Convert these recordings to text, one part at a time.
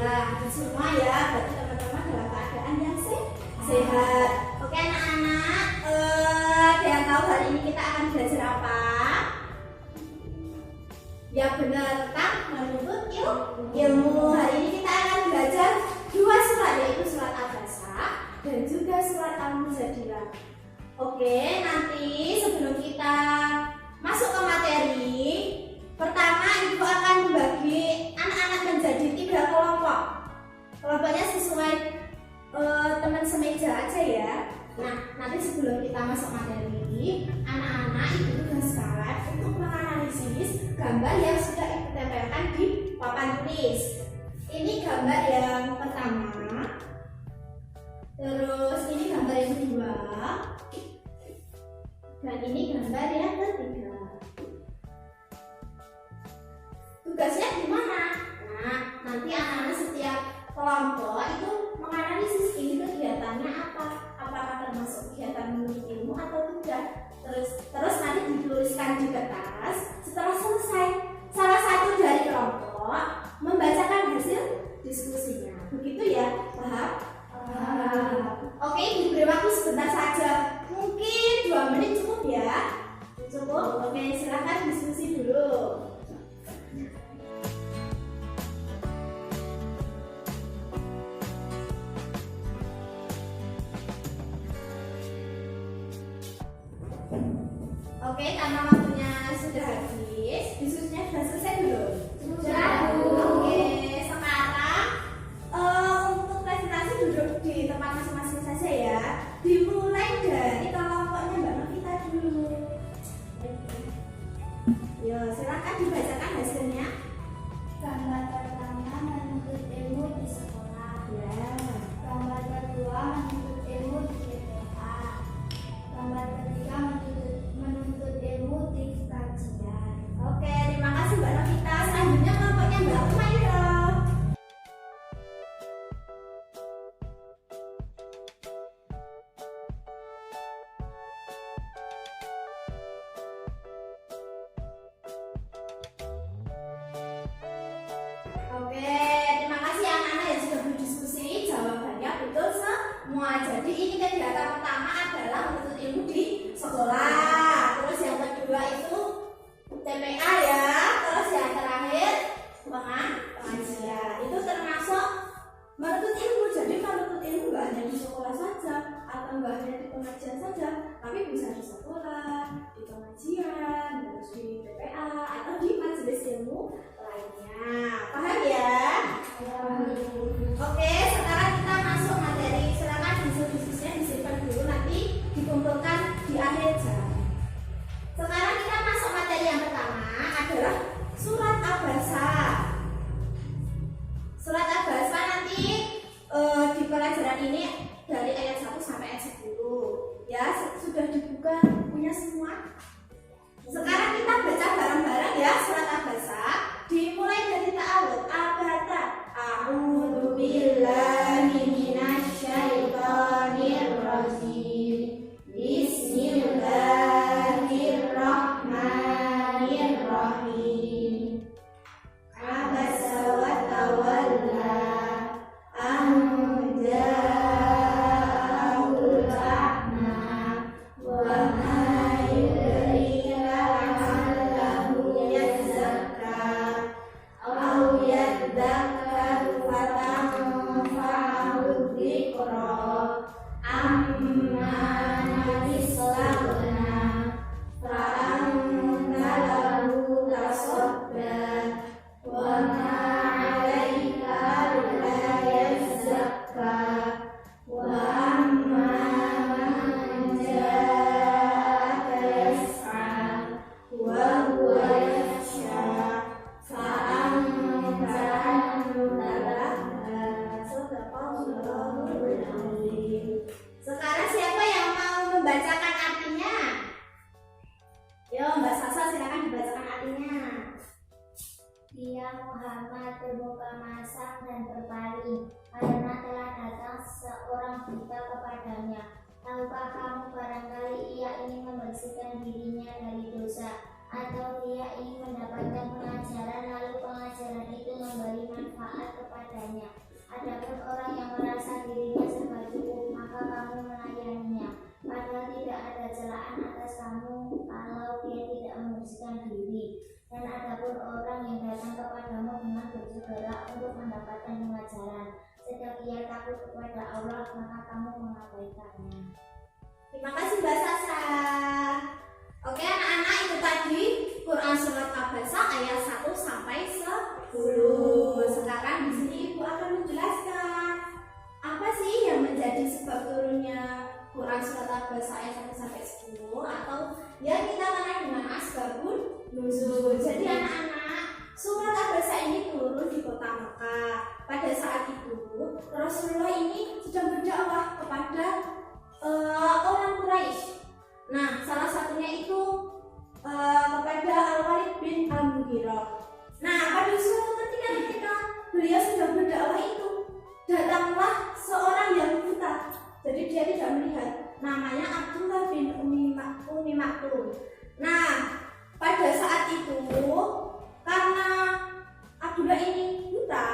Ya, semua ya, berarti teman-teman dalam keadaan yang sehat. Oke anak-anak, ada yang tahu hari ini kita akan belajar apa? Ya benar, kan menuntut ilmu. Hari ini kita akan belajar dua surat, yaitu surat Abasa dan juga surat Al-Mujadilah. Oke, nanti sebelum kita masuk ke materi, pertama ibu akan membagi anak-anak menjadi 3 kelompok. Kelompoknya sesuai teman semeja aja ya. Nah, nanti sebelum kita masuk materi, anak-anak ibu tugaskan untuk menganalisis gambar yang sudah ibu tempelkan di papan tulis. Ini gambar yang pertama, terus ini gambar yang kedua, dan ini gambar yang ketiga. Tugasnya gimana? Nah, nanti anak-anak setiap kelompok itu menganalisis ini kegiatannya apa, apakah termasuk kegiatan menuntut ilmu atau tidak. Terus nanti dituliskan di kertas. Setelah selesai, salah satu dari kelompok membacakan hasil diskusinya. Begitu ya, paham? Oke, diberi waktu sebentar saja. Mungkin 2 menit cukup ya? Cukup? Oke, silakan diskusi dulu. Oke, karena waktunya sudah habis, diskusinya sudah selesai belum? Sudah. Oke, sekarang untuk presentasi duduk di tempat masing-masing saja ya. Dimulai dari kelompoknya Mbak Novita dulu. Yo, silakan dibacakan hasilnya. Gambar pertama menuntut ilmu di sekolah. Ya. Gambar kedua menuntut ilmu di TPA. Gambar ketiga menuntut ilmu di kajian. Oke, terima kasih Mbak Novita. Selanjutnya kelompoknya Mbak Umaira. Oke, terima kasih anak-anak yang sudah berdiskusi. Jawabannya betul semua. Jadi ini kegiatan pertama adalah menuntut ilmu di sekolah. Terus yang kedua itu TPA ya. Terus yang terakhir pengajian. Itu termasuk menuntut ilmu. Jadi menuntut ilmu nggak hanya di sekolah saja atau nggak hanya di pengajian saja, tapi bisa di sekolah, di pengajian, terus di TPA atau di majelis ilmu lainnya. Paham ya? Oke, sekarang kita masuk materi. Silakan diskusinya disimpan dulu, nanti dikumpulkan di akhir jam. Sekarang kita masuk materi yang pertama adalah surat Abasa. Surat Abasa nanti di pelajaran ini dari ayat 1 sampai ayat 10. Ya, sudah dibuka punya semua. Sekarang kita baca bareng-bareng ya surat Abasa. Dimulai dari ta'awud. Abata. A'udzu billahi minasyaitonir rajim. Bismillahirrahmanirrahim. Abasa wa tawalla an ja'ahul a'ma wa ma yudrika la'allahu yazakka aw yadzakkaru fatanfa'ahu dzikra amma nabislagna fa'anta lahu tasadda wa ma 'alaika alla yazakka wa amma man ja'aka yas'a wa huwa yakhsha fa'anta anhu talahha. Shadaqallahul azim. Sekarang siapa yang mau membacakan artinya? Yo, Mbak Sasa silakan dibacakan artinya. Dia Muhammad bermuka masam dan berpaling, karena telah datang seorang buta kepadanya. Tahukah kamu barangkali ia ingin membersihkan dirinya dari dosa, atau dia ingin mendapatkan pengajaran lalu pengajaran itu memberi manfaat kepadanya. segera untuk mendapatkan pengajaran. Setiap ia takut kepada Allah, maka kamu mengabaikannya. Terima kasih Mbak Sasa. Oke anak-anak, itu tadi Quran Surat Abasa ayat 1 sampai 10. Sekarang di sini Ibu akan menjelaskan apa sih yang menjadi sebab turunnya Quran Surat Abasa ayat 1 sampai 10 atau yang kita kenal dengan asbabun nuzul. Jadi anak-anak, Surat Abasa ini turun di kota Mekah. Pada saat itu Rasulullah ini sedang berdakwah kepada orang Quraisy. Nah, salah satunya itu kepada Al-Walid bin Al-Mughirah. Nah, pada suatu ketika beliau sedang berdakwah itu, datanglah seorang yang buta. Jadi dia tidak melihat. Namanya Abdullah bin Ummi Maktum. Nah, pada saat itu karena Abdullah ini buta,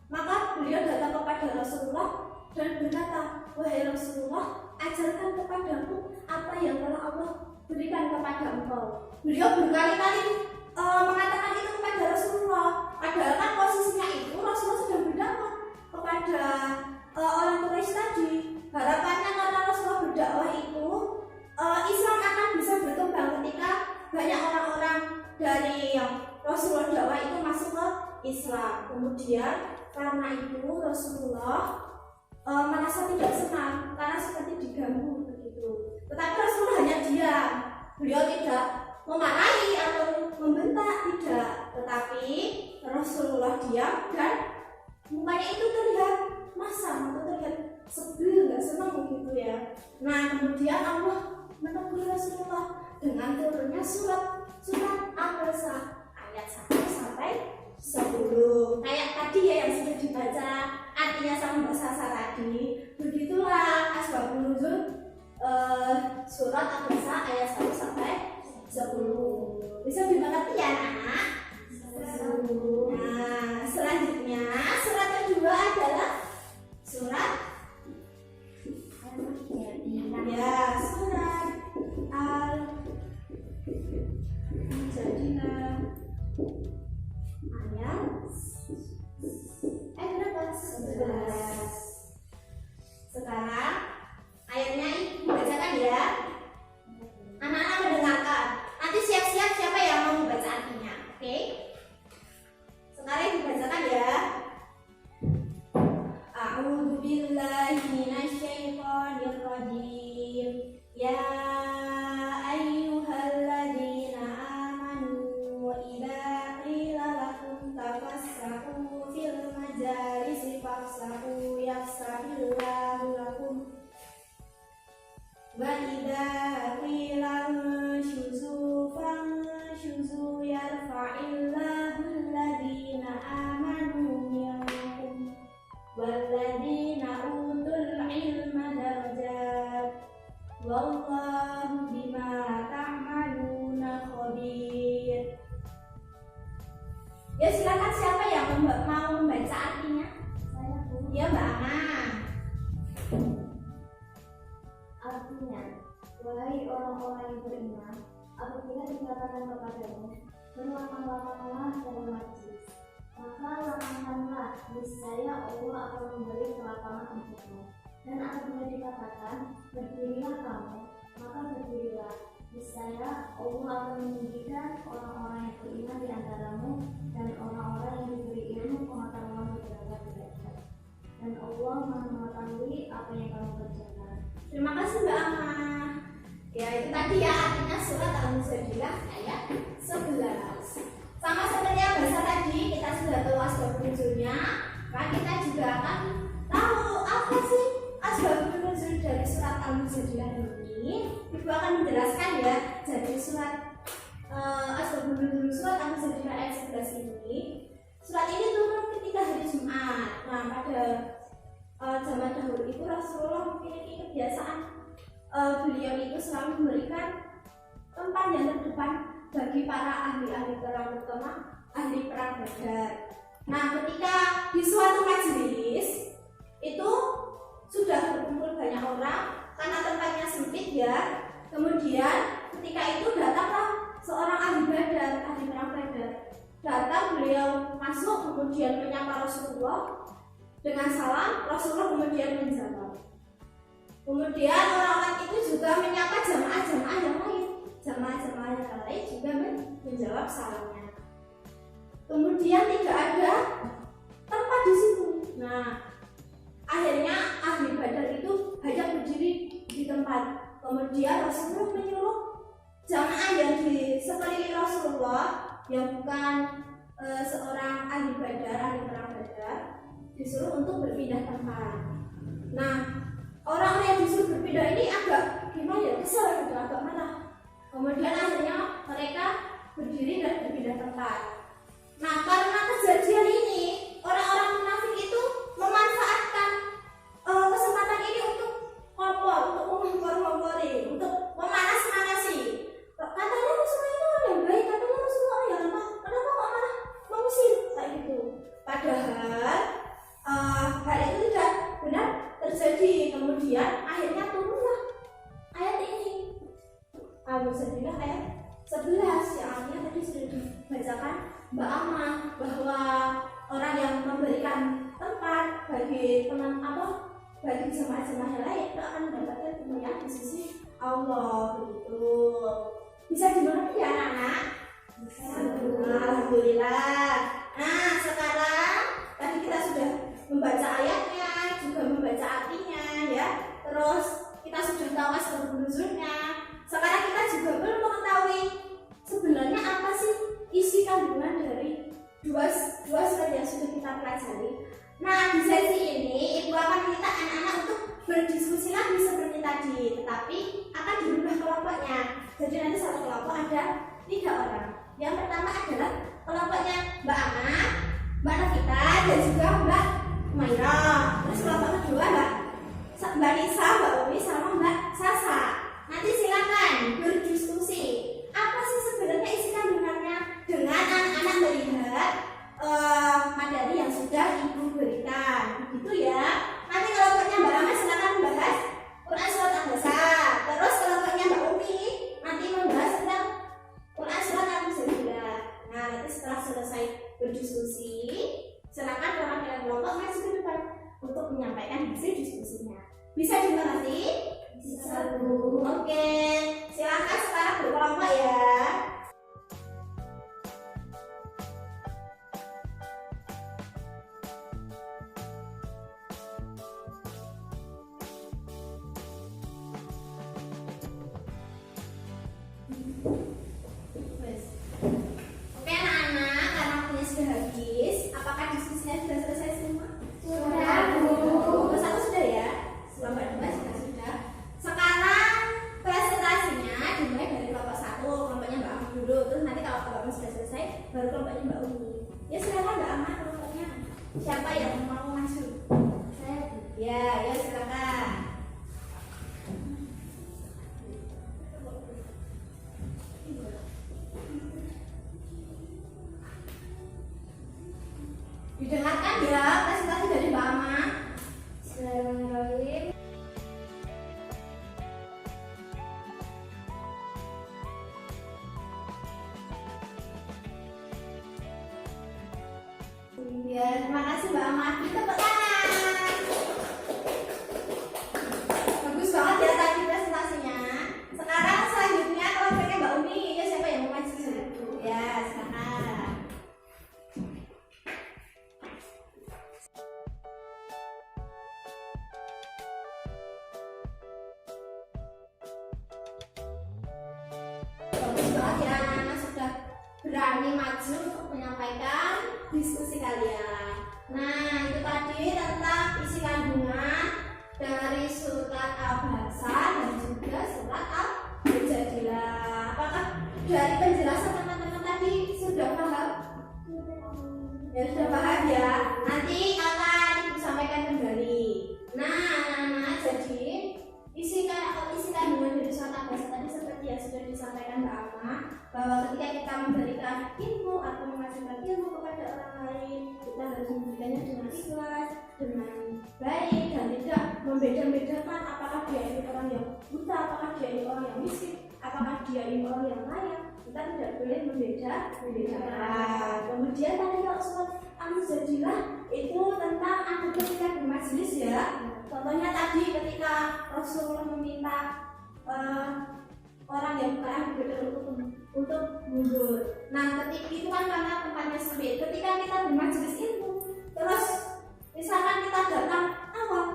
maka beliau datang kepada Rasulullah dan berkata, "Wahai Rasulullah, ajarkan kepadaku apa yang telah Allah berikan kepada engkau." Beliau berkali-kali mengatakan itu kepada Rasulullah. Padahal kan posisinya itu Rasulullah sedang berdakwah kepada orang Quraisy tadi. Harapannya karena Rasulullah berdakwah itu Islam akan bisa berkembang ketika banyak orang-orang dari yang Rasulullah dakwah itu masuk ke Islam. Kemudian karena itu Rasulullah merasa tidak senang karena seperti diganggu begitu. Tetapi Rasulullah hanya diam. Beliau tidak memarahi atau membentak, tidak. Tetapi Rasulullah diam dan mukanya itu terlihat masam atau terlihat sebel, nggak senang begitu ya. Nah, kemudian Allah menegur Rasulullah dengan turunnya surat Al-Baqarah ayat 1 sampai 10. Kayak tadi ya yang sudah dibaca artinya sama Mbak Sasa tadi. Begitulah asbabun nuzul surat Al-Baqarah ayat 1 sampai 10. Bisa dimengerti ya anak? Nah, selanjutnya surat kedua adalah surat surat Al-Mujadilah ayat berapa? 11. Sekarang ayatnya dibacakan ya. Anak-anak mendengarkan. Nanti siap-siap siapa yang mau membaca artinya. Oke? Sekarang dibacakan ya. A'udzu billahi minasyaitonir rajim. Ya ayyuhalladzina amanu idza qila lakum tafassahu fil majalisi fafsahu yafsahillahu lakum wa idza qila syuzu fanshuzu yarfa'illahu alladzina amanu minkum walladzina utul ilma darajat wallahu bima ta'maluna khabir. Ya silakan siapa yang mau membaca artinya? Saya Bu. Ya Mbak Ana. Artinya, wahai orang-orang yang beriman, apabila dikatakan kepadamu, berlapang-lapanglah dalam majlis, maka lapangkanlah, niscaya Allah akan memberi kelapangan untukmu. Dan apabila dikatakan, berdirilah kamu, maka berdirilah, niscaya Allah akan meninggikan orang-orang yang beriman di antaramu dan orang-orang yang diberi ilmu pengetahuan beberapa derajat. Dan Allah Maha mengetahui apa yang kamu kerjakan. Terima kasih Mbak Ana. Ya itu tadi ya artinya surat Al-Mujadilah ayat 11. Sama seperti yang bahasa tadi kita sudah tahu asbabun nuzulnya, maka kita juga akan tahu apa sih asbabun nuzul dari surat Al-Mujadilah ini. Ibu akan menjelaskan ya. Jadi surat asbabun nuzul surat Al-Mujadilah ayat 11 ini, surat ini turun ketika hari Jumat. Nah pada zaman dahulu itu Rasulullah memiliki kebiasaan beliau itu selalu memberikan tempat yang terdepan bagi para ahli-ahli perang, terutama ahli perang Badar. Nah ketika di suatu majelis itu sudah berkumpul banyak orang karena tempatnya sempit ya. Kemudian ketika itu datanglah seorang ahli Badar, ahli perang Badar. datang, beliau masuk kemudian menyapa Rasulullah dengan salam. Rasulullah kemudian menjawab. Kemudian orang-orang itu juga menyapa jamaah-jamaah yang lain. Jamaah-jamaah yang lain juga menjawab salamnya. Kemudian tidak ada tempat di situ. Nah, akhirnya ahli Badar itu hanya berdiri di tempat. Kemudian Rasulullah menyuruh jamaah yang di sekeliling Rasulullah yang bukan seorang ahli Badar, ahli perang Badar, disuruh untuk berpindah tempat. Nah, orang yang disuruh berpindah ini agak gimana ya, kesel gitu, agak marah. Kemudian akhirnya mereka berdiri dan berpindah tempat. Nah, karena kejadian ini, orang-orang munafik itu memanfaatkan kesempatan ini untuk kompor, untuk mengompor-ngompori, untuk memanas-manasi. Katanya Rasulullah itu orang yang baik, katanya Rasulullah orang yang lemah. Kenapa kok malah mengusir kayak gitu? Padahal hal itu tidak benar terjadi. Kemudian akhirnya turunlah ayat ini. Al-Muzammil ayat 11 yang artinya tadi sudah dibacakan Mbak Amah, bahwa orang yang memberikan tempat bagi bagi jemaah-jemaah yang lain itu akan mendapatkan kemuliaan di sisi Allah, begitu. Bisa dimengerti ya anak-anak? Alhamdulillah. Nah, sekarang tadi kita sudah membaca ayatnya, juga membaca artinya ya. Terus kita sudah tahu asbab-nuzulnya. Sekarang kita juga perlu mengetahui sebenarnya apa sih isi kandungan dari dua surat yang sudah kita pelajari. Nah, di sesi ini Ibu akan meminta anak-anak untuk berdiskusi lagi seperti tadi, tetapi akan dirubah kelompoknya. Jadi nanti satu kelompok ada 3 orang. Yang pertama adalah kelompoknya Mbak Ana, Mbak Nafita, dan juga Mbak Maira. Terus kelompok kedua Mbak Nisa, Mbak Umi, sama Mbak Sasa. Nanti silakan berdiskusi. Apa sih sebenarnya isi kandungannya dengan anak-anak melihat materi yang sudah Ibu berikan, begitu ya. Nanti kelompoknya Mbak Rama silakan membahas Quran surat Al-Baqarah. Terus kelompoknya Mbak Umi nanti membahas tentang Quran surat Al-Muzzammil. Nah, nanti setelah selesai berdiskusi, silakan kelompok masuk ke depan untuk menyampaikan hasil diskusinya. Bisa dimengerti? Bisa, Bu. Oke, silakan sekarang berkelompok ya. Oke anak-anak, karena waktunya sudah habis, apakah diskusinya sudah selesai semua? Sudah, Bu. Kelompok 1 sudah ya? Kelompok 2 juga sudah. Sekarang presentasinya dimulai dari kelompok 1, kelompoknya Mbak Ami dulu. Terus nanti kalau kelompoknya sudah selesai, baru kelompoknya Mbak Umi. Ya silakan Mbak Ama, kelompoknya siapa yang mau maju? Saya, Bu. Ya silakan. Didengarkan ya presentasi dari Mbak Ama. Bismillahirrahmanirrahim. Ya, terima kasih Mbak Ama. Tepuk tangan. Bagus banget ya tadi presentasinya. Sekarang selanjutnya kelompoknya Mbak Umi. Ya siapa yang mau maju? Ya, silakan. Bagus banget ya anak-anak sudah berani maju untuk menyampaikan diskusi kalian. Nah, itu tadi tentang isi kandungan dari surat Al-Baqarah dan juga surat Al-Mujadilah. Apakah dari penjelasan teman-teman tadi sudah paham? Ya sudah paham ya. Nanti akan Ibu sampaikan kembali. Nah, anak-anak, jadi isi kandungan dari surat Al-Baqarah tadi seperti yang sudah disampaikan Mbak Ama, bahwa ketika kita memberikan ilmu atau mengajarkan ilmu kepada orang lain, kita harus memberikannya dengan ikhlas, dengan baik, dan tidak membeda-bedakan apakah dia ini orang yang buta, apakah dia ini orang yang miskin, apakah dia ini orang yang kaya. kita tidak boleh membedakan. Kemudian tadi kalau surat Al-Mujadilah itu tentang ada ketika bermajelis ya. Contohnya tadi ketika Rasulullah meminta orang yang bukan ahli badar untuk mundur. Nah, ketika itu kan karena tempatnya sempit. Ketika kita bermajelis itu, terus misalkan kita datang awal,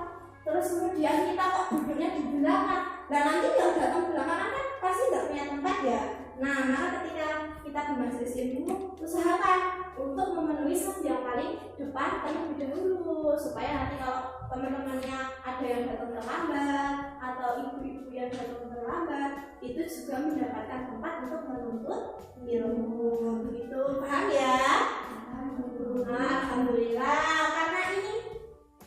terus kemudian kita kok duduknya di belakang. Nah, nanti yang datang belakangan kan pasti nggak punya tempat ya. Nah, maka ketika kita bermajelis ilmu, usahakan untuk memenuhi saf yang paling depan terlebih dahulu, supaya nanti kalau teman-temannya ada yang datang terlambat atau ibu-ibu yang datang terlambat, itu juga mendapatkan tempat untuk menuntut ilmu. Begitu, paham ya? Nah, alhamdulillah, karena ini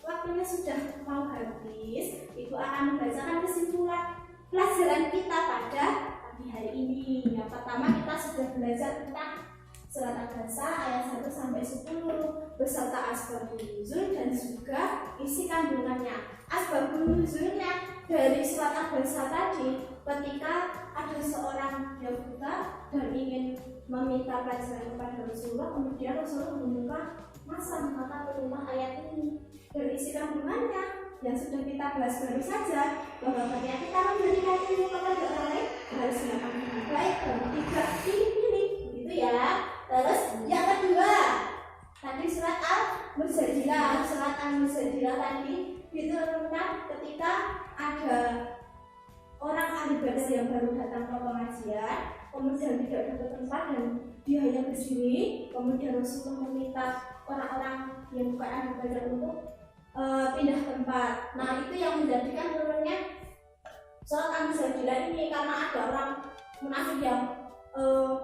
waktunya sudah mau habis, Ibu akan membacakan kesimpulan pelajaran kita pada pagi hari ini. Yang pertama, kita sudah belajar tentang surat Al-Baqarah ayat 1 sampai 10 beserta asbabun nuzul dan juga isi kandungannya. Asbabun nuzulnya dari surat Al-Baqarah tadi, ketika ada seorang yang buta dan ingin meminta pelajaran kepada Rasulullah, kemudian Rasulullah membuka masa maka turunlah ayat ini. Dari isi kandungannya yang sudah kita bahas baru saja, bahwa ketika kita memberikan ilmu kepada orang lain harus dengan baik dan tidak pilih-pilih, gitu ya. Terus yang kedua, tadi surat Al-Mujadilah. Surat Al-Mujadilah tadi diturunkan ketika ada orang ahli badar yang baru datang ke pengajian, kemudian tidak dapat tempat dan dia hanya berdiri. Kemudian Rasulullah meminta orang-orang yang bukan ahli badar untuk pindah tempat. Nah, itu yang menjadikan turunnya surat Al-Mujadilah ini, karena ada orang munafik yang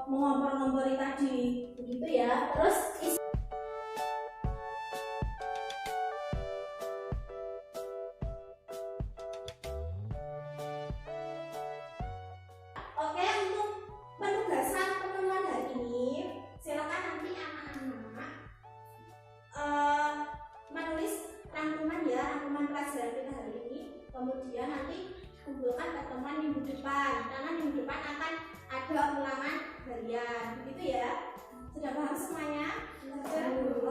mengompor-ngompori tadi, begitu ya. Terus oke, untuk penugasan pertemuan hari ini, silakan nanti anak-anak menulis rangkuman ya, rangkuman pelajaran kita hari ini. Kemudian nanti kumpulkan pertemuan minggu depan, karena minggu depan akan ada ulangan harian, begitu ya. Sudah paham semuanya? Sudah.